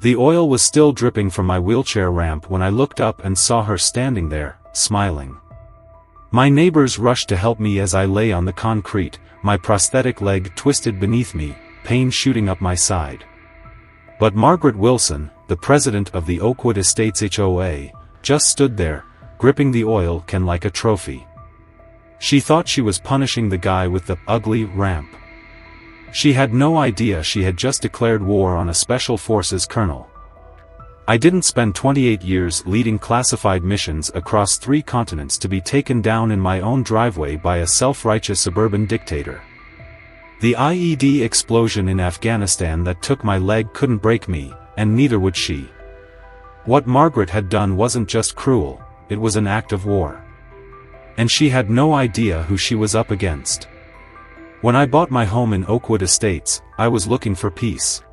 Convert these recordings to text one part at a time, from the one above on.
The oil was still dripping from my wheelchair ramp when I looked up and saw her standing there, smiling. My neighbors rushed to help me as I lay on the concrete, my prosthetic leg twisted beneath me, pain shooting up my side. But Margaret Wilson, the president of the Oakwood Estates HOA, just stood there, gripping the oil can like a trophy. She thought she was punishing the guy with the ugly ramp. She had no idea she had just declared war on a Special Forces colonel. I didn't spend 28 years leading classified missions across 3 continents to be taken down in my own driveway by a self-righteous suburban dictator. The IED explosion in Afghanistan that took my leg couldn't break me, and neither would she. What Margaret had done wasn't just cruel, it was an act of war. And she had no idea who she was up against. When I bought my home in Oakwood Estates, I was looking for peace.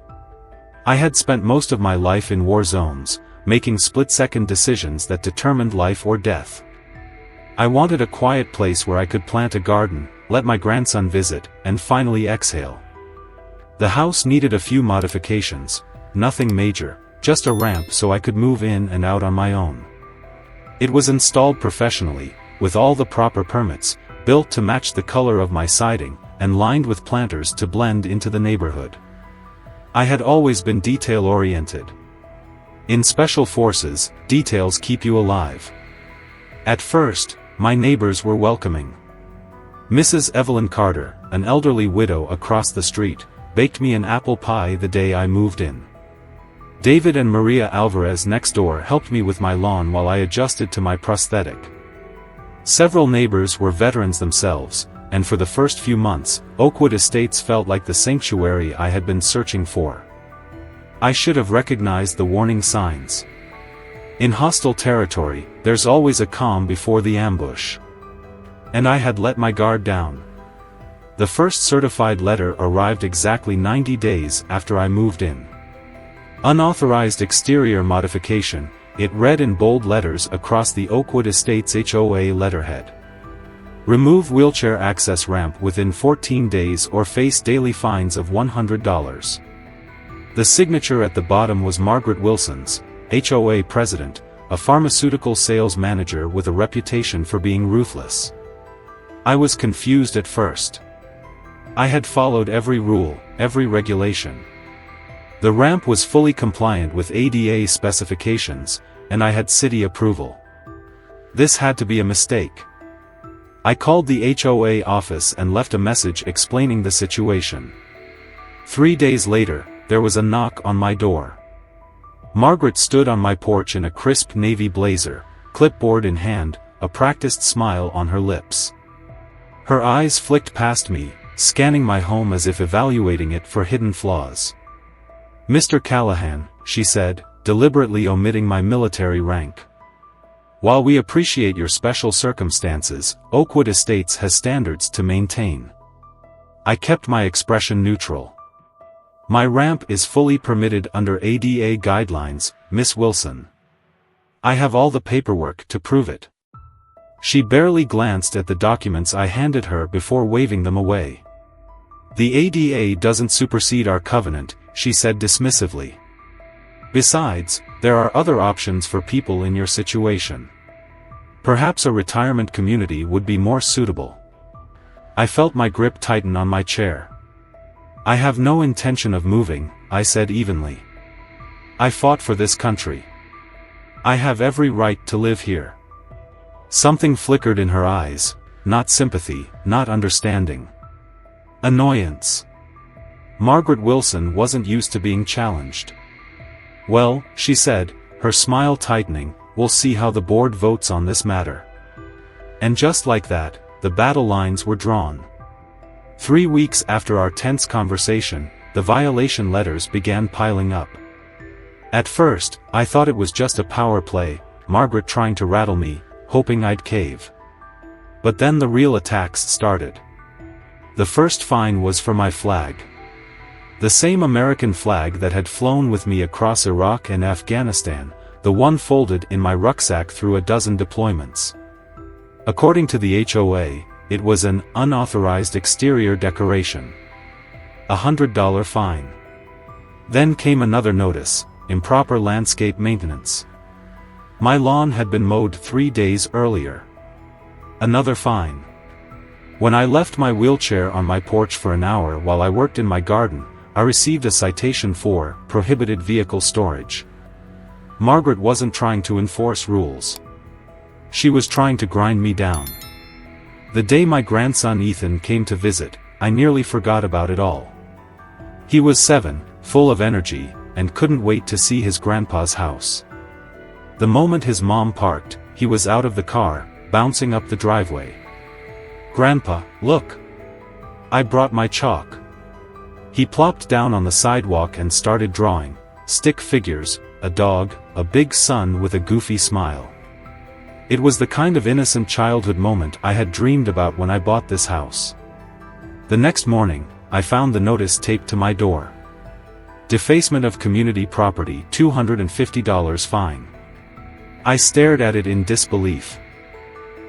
I had spent most of my life in war zones, making split-second decisions that determined life or death. I wanted a quiet place where I could plant a garden, let my grandson visit, and finally exhale. The house needed a few modifications, nothing major, just a ramp so I could move in and out on my own. It was installed professionally, with all the proper permits, built to match the color of my siding, and lined with planters to blend into the neighborhood. I had always been detail-oriented. In Special Forces, details keep you alive. At first, my neighbors were welcoming. Mrs. Evelyn Carter, an elderly widow across the street, baked me an apple pie the day I moved in. David and Maria Alvarez next door helped me with my lawn while I adjusted to my prosthetic. Several neighbors were veterans themselves, and for the first few months, Oakwood Estates felt like the sanctuary I had been searching for. I should have recognized the warning signs. In hostile territory, there's always a calm before the ambush. And I had let my guard down. The first certified letter arrived exactly 90 days after I moved in. Unauthorized exterior modification, it read in bold letters across the Oakwood Estates HOA letterhead. Remove wheelchair access ramp within 14 days or face daily fines of $100. The signature at the bottom was Margaret Wilson's, HOA president, a pharmaceutical sales manager with a reputation for being ruthless. I was confused at first. I had followed every rule, every regulation. The ramp was fully compliant with ADA specifications, and I had city approval. This had to be a mistake. I called the HOA office and left a message explaining the situation. 3 days later, there was a knock on my door. Margaret stood on my porch in a crisp navy blazer, clipboard in hand, a practiced smile on her lips. Her eyes flicked past me, scanning my home as if evaluating it for hidden flaws. "Mr. Callahan," she said, deliberately omitting my military rank. "While we appreciate your special circumstances, Oakwood Estates has standards to maintain." I kept my expression neutral. "My ramp is fully permitted under ADA guidelines, Miss Wilson. I have all the paperwork to prove it." She barely glanced at the documents I handed her before waving them away. "The ADA doesn't supersede our covenant," she said dismissively. "Besides, there are other options for people in your situation. Perhaps a retirement community would be more suitable." I felt my grip tighten on my chair. "I have no intention of moving," I said evenly. "I fought for this country. I have every right to live here." Something flickered in her eyes, not sympathy, not understanding. Annoyance. Margaret Wilson wasn't used to being challenged. "Well," she said, her smile tightening, "we'll see how the board votes on this matter." And just like that, the battle lines were drawn. 3 weeks after our tense conversation, the violation letters began piling up. At first, I thought it was just a power play, Margaret trying to rattle me, hoping I'd cave. But then the real attacks started. The first fine was for my flag. The same American flag that had flown with me across Iraq and Afghanistan, the one folded in my rucksack through a dozen deployments. According to the HOA, it was an unauthorized exterior decoration. $100 fine. Then came another notice, improper landscape maintenance. My lawn had been mowed 3 days earlier. Another fine. When I left my wheelchair on my porch for an hour while I worked in my garden, I received a citation for prohibited vehicle storage. Margaret wasn't trying to enforce rules. She was trying to grind me down. The day my grandson Ethan came to visit, I nearly forgot about it all. He was 7, full of energy, and couldn't wait to see his grandpa's house. The moment his mom parked, he was out of the car, bouncing up the driveway. "Grandpa, look! I brought my chalk." He plopped down on the sidewalk and started drawing stick figures, a dog, a big sun with a goofy smile. It was the kind of innocent childhood moment I had dreamed about when I bought this house. The next morning, I found the notice taped to my door. Defacement of community property, $250 fine. I stared at it in disbelief.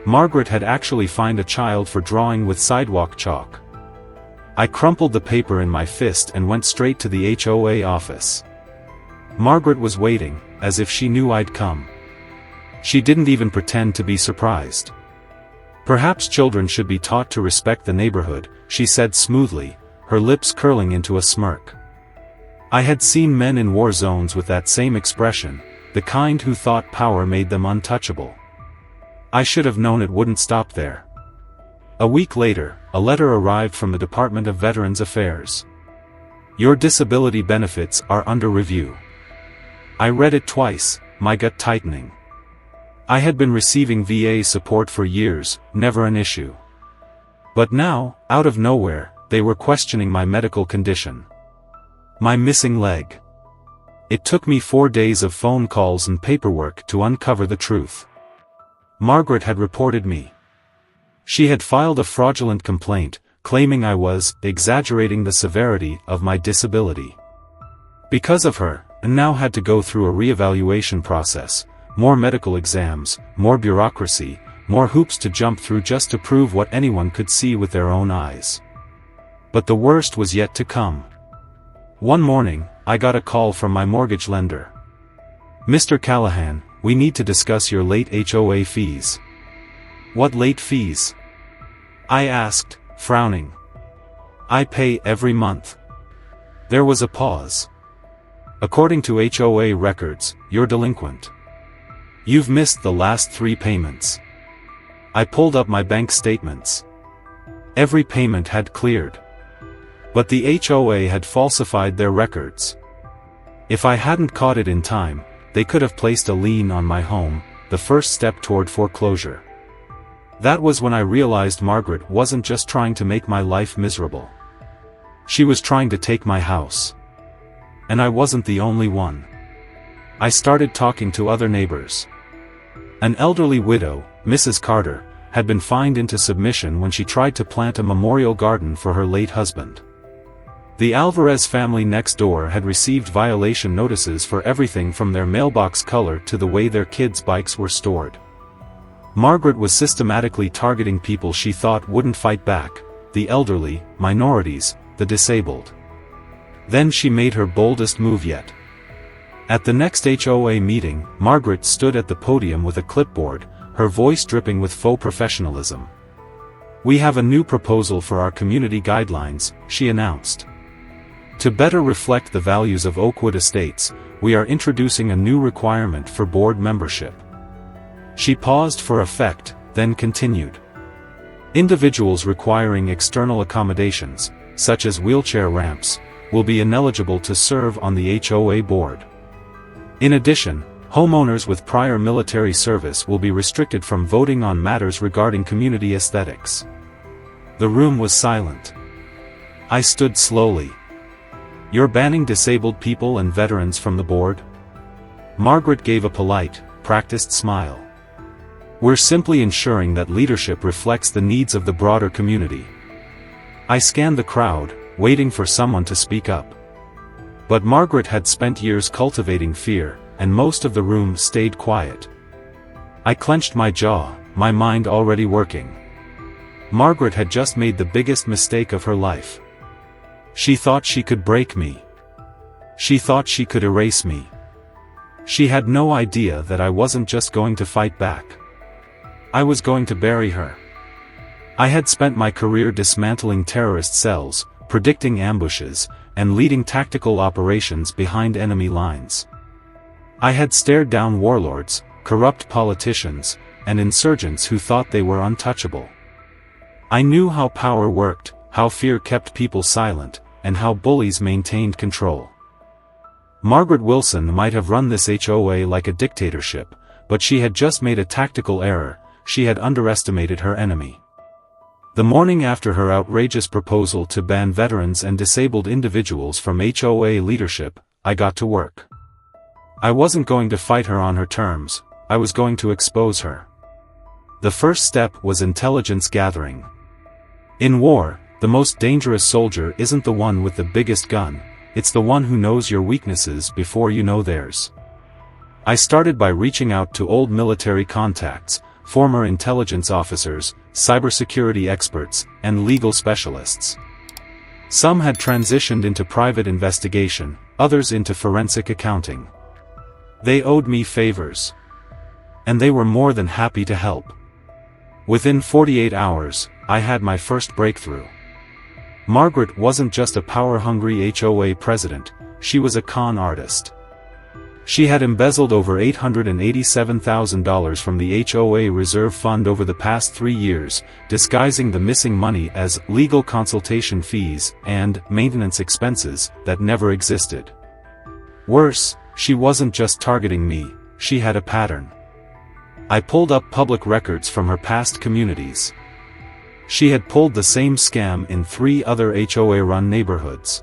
Margaret had actually fined a child for drawing with sidewalk chalk. I crumpled the paper in my fist and went straight to the HOA office. Margaret was waiting, as if she knew I'd come. She didn't even pretend to be surprised. "Perhaps children should be taught to respect the neighborhood," she said smoothly, her lips curling into a smirk. I had seen men in war zones with that same expression, the kind who thought power made them untouchable. I should have known it wouldn't stop there. A week later, a letter arrived from the Department of Veterans Affairs. "Your disability benefits are under review." I read it twice, my gut tightening. I had been receiving VA support for years, never an issue. But now, out of nowhere, they were questioning my medical condition. My missing leg. It took me 4 days of phone calls and paperwork to uncover the truth. Margaret had reported me. She had filed a fraudulent complaint, claiming I was exaggerating the severity of my disability. Because of her, I now had to go through a reevaluation process, more medical exams, more bureaucracy, more hoops to jump through just to prove what anyone could see with their own eyes. But the worst was yet to come. One morning, I got a call from my mortgage lender. "Mr. Callahan, we need to discuss your late HOA fees." "What late fees?" I asked, frowning. "I pay every month." There was a pause. "According to HOA records, you're delinquent. You've missed the last 3 payments." I pulled up my bank statements. Every payment had cleared. But the HOA had falsified their records. If I hadn't caught it in time, they could have placed a lien on my home, the first step toward foreclosure. That was when I realized Margaret wasn't just trying to make my life miserable. She was trying to take my house. And I wasn't the only one. I started talking to other neighbors. An elderly widow, Mrs. Carter, had been fined into submission when she tried to plant a memorial garden for her late husband. The Alvarez family next door had received violation notices for everything from their mailbox color to the way their kids' bikes were stored. Margaret was systematically targeting people she thought wouldn't fight back, the elderly, minorities, the disabled. Then she made her boldest move yet. At the next HOA meeting, Margaret stood at the podium with a clipboard, her voice dripping with faux professionalism. "We have a new proposal for our community guidelines," she announced. "To better reflect the values of Oakwood Estates, we are introducing a new requirement for board membership." She paused for effect, then continued. "Individuals requiring external accommodations, such as wheelchair ramps, will be ineligible to serve on the HOA board. In addition, homeowners with prior military service will be restricted from voting on matters regarding community aesthetics." The room was silent. I stood slowly. "You're banning disabled people and veterans from the board?" Margaret gave a polite, practiced smile. "We're simply ensuring that leadership reflects the needs of the broader community." I scanned the crowd, waiting for someone to speak up. But Margaret had spent years cultivating fear, and most of the room stayed quiet. I clenched my jaw, my mind already working. Margaret had just made the biggest mistake of her life. She thought she could break me. She thought she could erase me. She had no idea that I wasn't just going to fight back. I was going to bury her. I had spent my career dismantling terrorist cells, predicting ambushes, and leading tactical operations behind enemy lines. I had stared down warlords, corrupt politicians, and insurgents who thought they were untouchable. I knew how power worked, how fear kept people silent, and how bullies maintained control. Margaret Wilson might have run this HOA like a dictatorship, but she had just made a tactical error. She had underestimated her enemy. The morning after her outrageous proposal to ban veterans and disabled individuals from HOA leadership, I got to work. I wasn't going to fight her on her terms, I was going to expose her. The first step was intelligence gathering. In war, the most dangerous soldier isn't the one with the biggest gun, it's the one who knows your weaknesses before you know theirs. I started by reaching out to old military contacts, former intelligence officers, cybersecurity experts, and legal specialists. Some had transitioned into private investigation, others into forensic accounting. They owed me favors. And they were more than happy to help. Within 48 hours, I had my first breakthrough. Margaret wasn't just a power-hungry HOA president, she was a con artist. She had embezzled over $887,000 from the HOA Reserve Fund over the past 3 years, disguising the missing money as legal consultation fees and maintenance expenses that never existed. Worse, she wasn't just targeting me, she had a pattern. I pulled up public records from her past communities. She had pulled the same scam in 3 other HOA-run neighborhoods.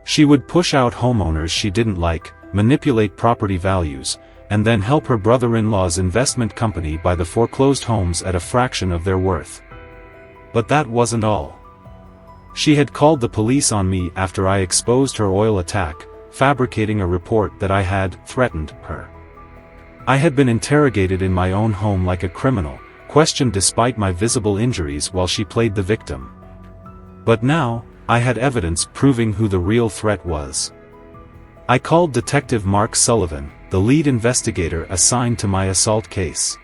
She would push out homeowners she didn't like, manipulate property values, and then help her brother-in-law's investment company buy the foreclosed homes at a fraction of their worth. But that wasn't all. She had called the police on me after I exposed her oil attack, fabricating a report that I had threatened her. I had been interrogated in my own home like a criminal, questioned despite my visible injuries while she played the victim. But now, I had evidence proving who the real threat was. I called Detective Mark Sullivan, the lead investigator assigned to my assault case.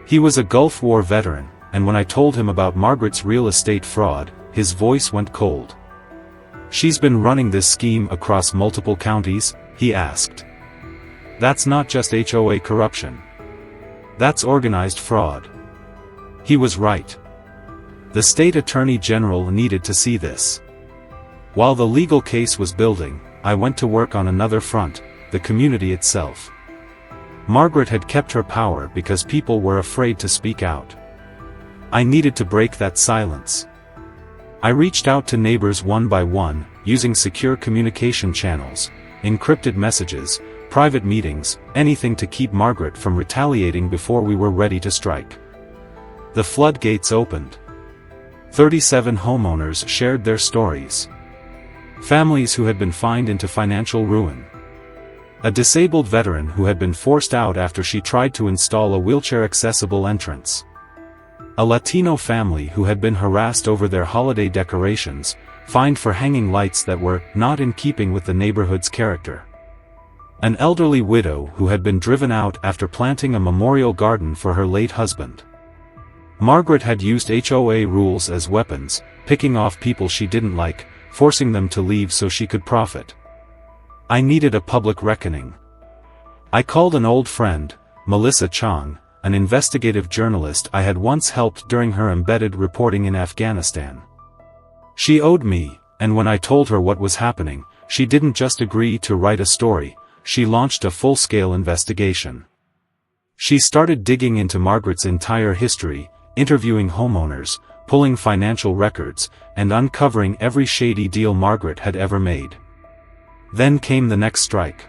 He was a Gulf War veteran, and when I told him about Margaret's real estate fraud, his voice went cold. "She's been running this scheme across multiple counties?" he asked. "That's not just HOA corruption. That's organized fraud." He was right. The state attorney general needed to see this. While the legal case was building, I went to work on another front, the community itself. Margaret had kept her power because people were afraid to speak out. I needed to break that silence. I reached out to neighbors one by one, using secure communication channels, encrypted messages, private meetings, anything to keep Margaret from retaliating before we were ready to strike. The floodgates opened. 37 homeowners shared their stories. Families who had been fined into financial ruin. A disabled veteran who had been forced out after she tried to install a wheelchair-accessible entrance. A Latino family who had been harassed over their holiday decorations, fined for hanging lights that were not in keeping with the neighborhood's character. An elderly widow who had been driven out after planting a memorial garden for her late husband. Margaret had used HOA rules as weapons, picking off people she didn't like, forcing them to leave so she could profit. I needed a public reckoning. I called an old friend, Melissa Chong, an investigative journalist I had once helped during her embedded reporting in Afghanistan. She owed me, and when I told her what was happening, she didn't just agree to write a story, she launched a full-scale investigation. She started digging into Margaret's entire history, interviewing homeowners, pulling financial records, and uncovering every shady deal Margaret had ever made. Then came the next strike.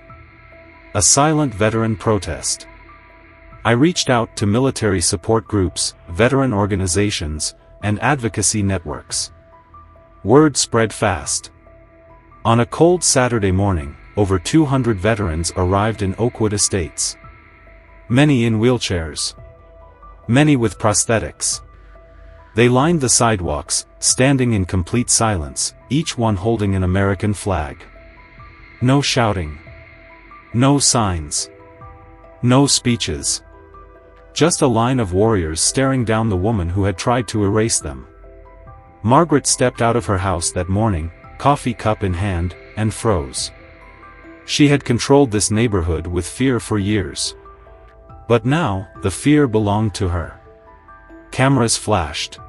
A silent veteran protest. I reached out to military support groups, veteran organizations, and advocacy networks. Word spread fast. On a cold Saturday morning, over 200 veterans arrived in Oakwood Estates. Many in wheelchairs. Many with prosthetics. They lined the sidewalks, standing in complete silence, each one holding an American flag. No shouting. No signs. No speeches. Just a line of warriors staring down the woman who had tried to erase them. Margaret stepped out of her house that morning, coffee cup in hand, and froze. She had controlled this neighborhood with fear for years. But now, the fear belonged to her. Cameras flashed.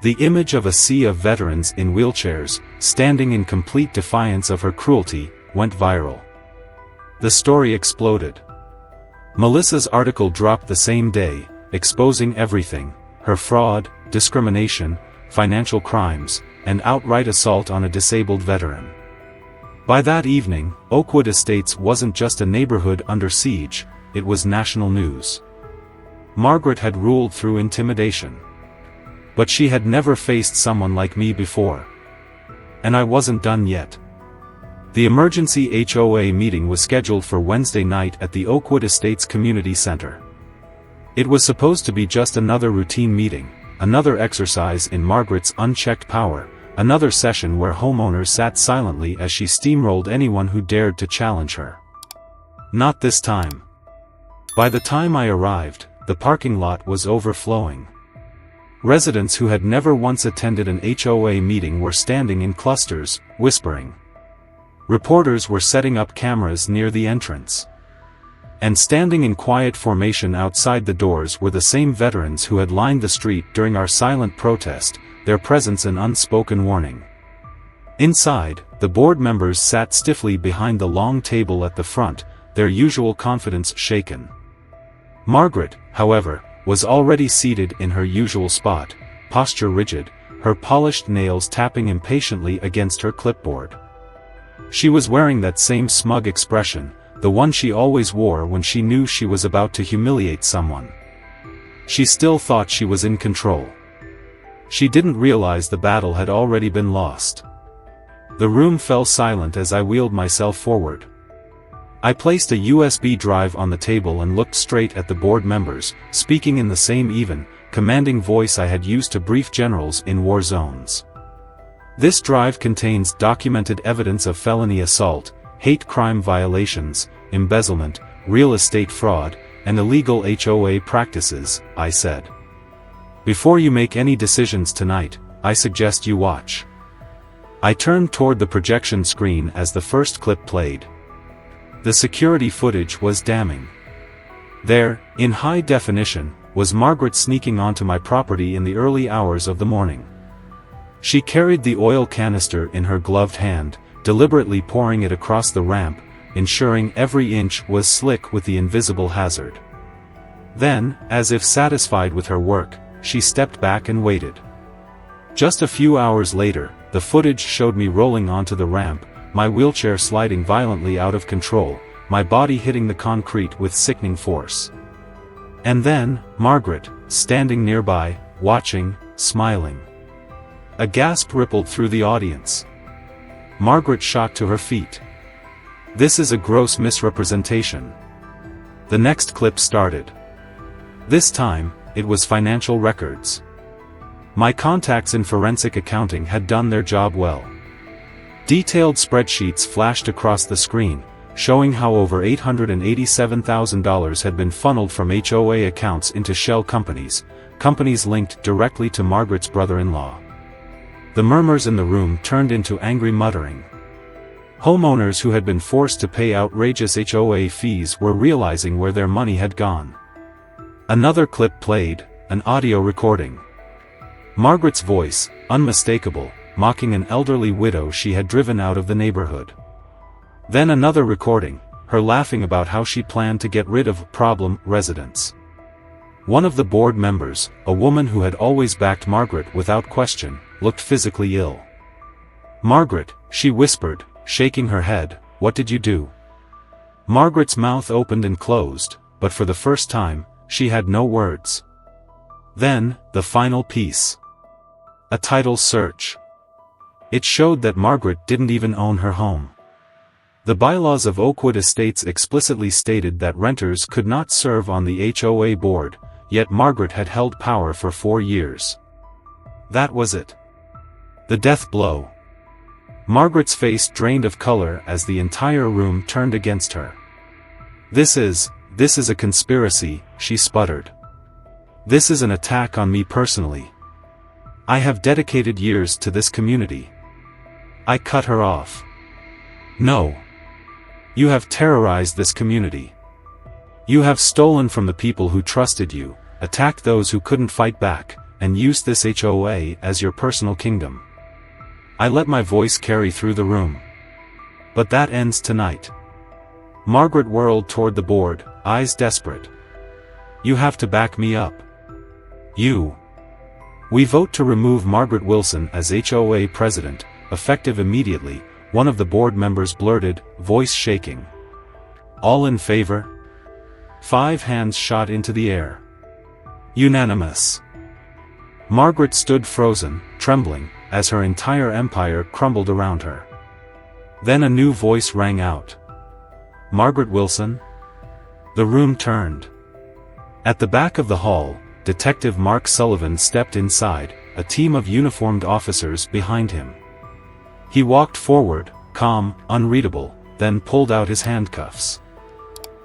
The image of a sea of veterans in wheelchairs, standing in complete defiance of her cruelty, went viral. The story exploded. Melissa's article dropped the same day, exposing everything: her fraud, discrimination, financial crimes, and outright assault on a disabled veteran. By that evening, Oakwood Estates wasn't just a neighborhood under siege, it was national news. Margaret had ruled through intimidation. But she had never faced someone like me before. And I wasn't done yet. The emergency HOA meeting was scheduled for Wednesday night at the Oakwood Estates Community Center. It was supposed to be just another routine meeting, another exercise in Margaret's unchecked power, another session where homeowners sat silently as she steamrolled anyone who dared to challenge her. Not this time. By the time I arrived, the parking lot was overflowing. Residents who had never once attended an HOA meeting were standing in clusters, whispering. Reporters were setting up cameras near the entrance. And standing in quiet formation outside the doors were the same veterans who had lined the street during our silent protest, their presence an unspoken warning. Inside, the board members sat stiffly behind the long table at the front, their usual confidence shaken. Margaret, however, was already seated in her usual spot, posture rigid, her polished nails tapping impatiently against her clipboard. She was wearing that same smug expression, the one she always wore when she knew she was about to humiliate someone. She still thought she was in control. She didn't realize the battle had already been lost. The room fell silent as I wheeled myself forward. I placed a USB drive on the table and looked straight at the board members, speaking in the same even, commanding voice I had used to brief generals in war zones. This drive contains documented evidence of felony assault, hate crime violations, embezzlement, real estate fraud, and illegal HOA practices, I said. Before you make any decisions tonight, I suggest you watch. I turned toward the projection screen as the first clip played. The security footage was damning. There, in high definition, was Margaret sneaking onto my property in the early hours of the morning. She carried the oil canister in her gloved hand, deliberately pouring it across the ramp, ensuring every inch was slick with the invisible hazard. Then, as if satisfied with her work, she stepped back and waited. Just a few hours later, the footage showed me rolling onto the ramp, my wheelchair sliding violently out of control, my body hitting the concrete with sickening force. And then, Margaret, standing nearby, watching, smiling. A gasp rippled through the audience. Margaret shot to her feet. This is a gross misrepresentation. The next clip started. This time, it was financial records. My contacts in forensic accounting had done their job well. Detailed spreadsheets flashed across the screen, showing how over $887,000 had been funneled from HOA accounts into shell companies, companies linked directly to Margaret's brother-in-law. The murmurs in the room turned into angry muttering. Homeowners who had been forced to pay outrageous HOA fees were realizing where their money had gone. Another clip played, an audio recording. Margaret's voice, unmistakable, mocking an elderly widow she had driven out of the neighborhood. Then another recording, her laughing about how she planned to get rid of problem residents. One of the board members, a woman who had always backed Margaret without question, looked physically ill. "Margaret," she whispered, shaking her head, "what did you do?" Margaret's mouth opened and closed, but for the first time, she had no words. Then, the final piece. A title search. It showed that Margaret didn't even own her home. The bylaws of Oakwood Estates explicitly stated that renters could not serve on the HOA board, yet Margaret had held power for 4 years. That was it. The death blow. Margaret's face drained of color as the entire room turned against her. This is a conspiracy," she sputtered. "This is an attack on me personally. I have dedicated years to this community." I cut her off. "No. You have terrorized this community. You have stolen from the people who trusted you, attacked those who couldn't fight back, and used this HOA as your personal kingdom." I let my voice carry through the room. "But that ends tonight." Margaret whirled toward the board, eyes desperate. "You have to back me up. You." "We vote to remove Margaret Wilson as HOA president, effective immediately," one of the board members blurted, voice shaking. "All in favor?" 5 hands shot into the air. Unanimous. Margaret stood frozen, trembling, as her entire empire crumbled around her. Then a new voice rang out. "Margaret Wilson?" The room turned. At the back of the hall, Detective Mark Sullivan stepped inside, a team of uniformed officers behind him. He walked forward, calm, unreadable, then pulled out his handcuffs.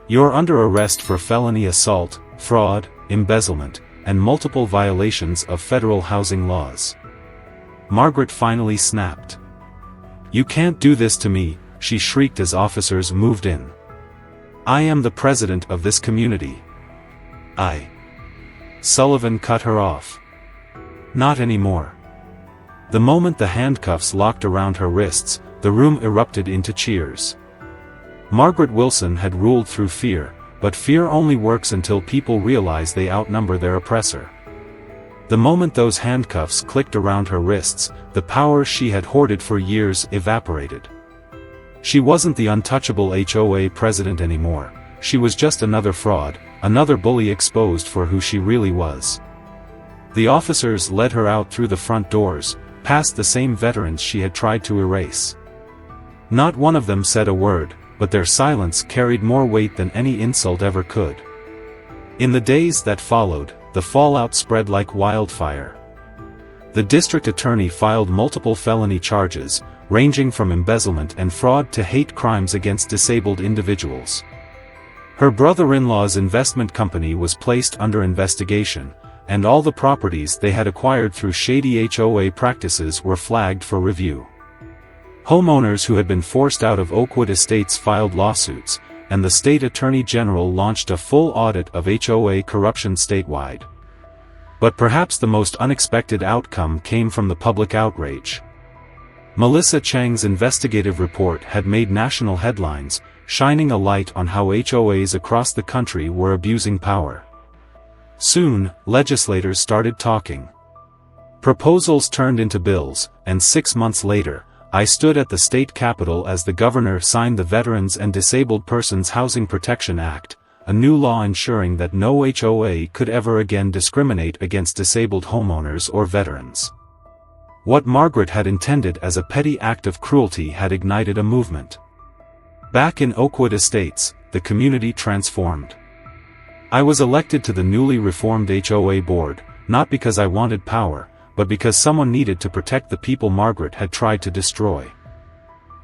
"You're under arrest for felony assault, fraud, embezzlement, and multiple violations of federal housing laws." Margaret finally snapped. "You can't do this to me," she shrieked as officers moved in. "I am the president of this community." Sullivan cut her off. "Not anymore." The moment the handcuffs locked around her wrists, the room erupted into cheers. Margaret Wilson had ruled through fear, but fear only works until people realize they outnumber their oppressor. The moment those handcuffs clicked around her wrists, the power she had hoarded for years evaporated. She wasn't the untouchable HOA president anymore, she was just another fraud, another bully exposed for who she really was. The officers led her out through the front doors, past the same veterans she had tried to erase. Not one of them said a word, but their silence carried more weight than any insult ever could. In the days that followed, the fallout spread like wildfire. The district attorney filed multiple felony charges, ranging from embezzlement and fraud to hate crimes against disabled individuals. Her brother-in-law's investment company was placed under investigation, and all the properties they had acquired through shady HOA practices were flagged for review. Homeowners who had been forced out of Oakwood Estates filed lawsuits, and the state attorney general launched a full audit of HOA corruption statewide. But perhaps the most unexpected outcome came from the public outrage. Melissa Chang's investigative report had made national headlines, shining a light on how HOAs across the country were abusing power. Soon, legislators started talking. Proposals turned into bills, and 6 months later, I stood at the state capitol as the governor signed the Veterans and Disabled Persons Housing Protection Act, a new law ensuring that no HOA could ever again discriminate against disabled homeowners or veterans. What Margaret had intended as a petty act of cruelty had ignited a movement. Back in Oakwood Estates, the community transformed. I was elected to the newly reformed HOA board, not because I wanted power, but because someone needed to protect the people Margaret had tried to destroy.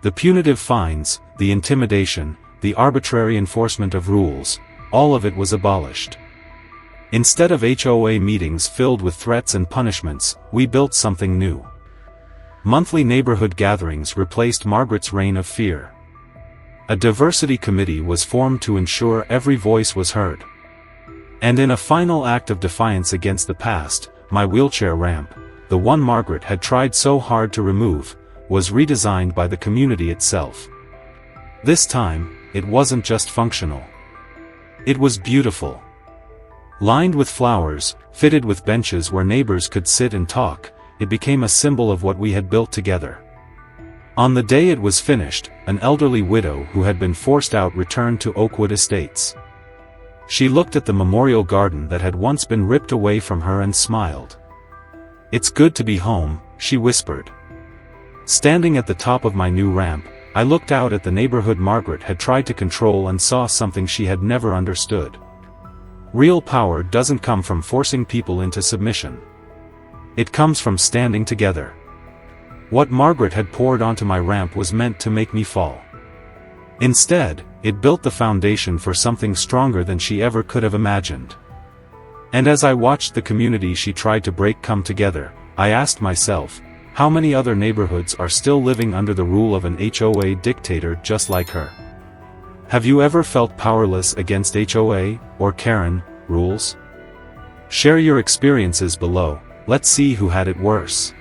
The punitive fines, the intimidation, the arbitrary enforcement of rules, all of it was abolished. Instead of HOA meetings filled with threats and punishments, we built something new. Monthly neighborhood gatherings replaced Margaret's reign of fear. A diversity committee was formed to ensure every voice was heard. And in a final act of defiance against the past, my wheelchair ramp, the one Margaret had tried so hard to remove, was redesigned by the community itself. This time, it wasn't just functional. It was beautiful. Lined with flowers, fitted with benches where neighbors could sit and talk, it became a symbol of what we had built together. On the day it was finished, an elderly widow who had been forced out returned to Oakwood Estates. She looked at the memorial garden that had once been ripped away from her and smiled. "It's good to be home," she whispered. Standing at the top of my new ramp, I looked out at the neighborhood Margaret had tried to control and saw something she had never understood. Real power doesn't come from forcing people into submission. It comes from standing together. What Margaret had poured onto my ramp was meant to make me fall. Instead, it built the foundation for something stronger than she ever could have imagined. And as I watched the community she tried to break come together, I asked myself, how many other neighborhoods are still living under the rule of an HOA dictator just like her? Have you ever felt powerless against HOA, or Karen, rules? Share your experiences below, let's see who had it worse.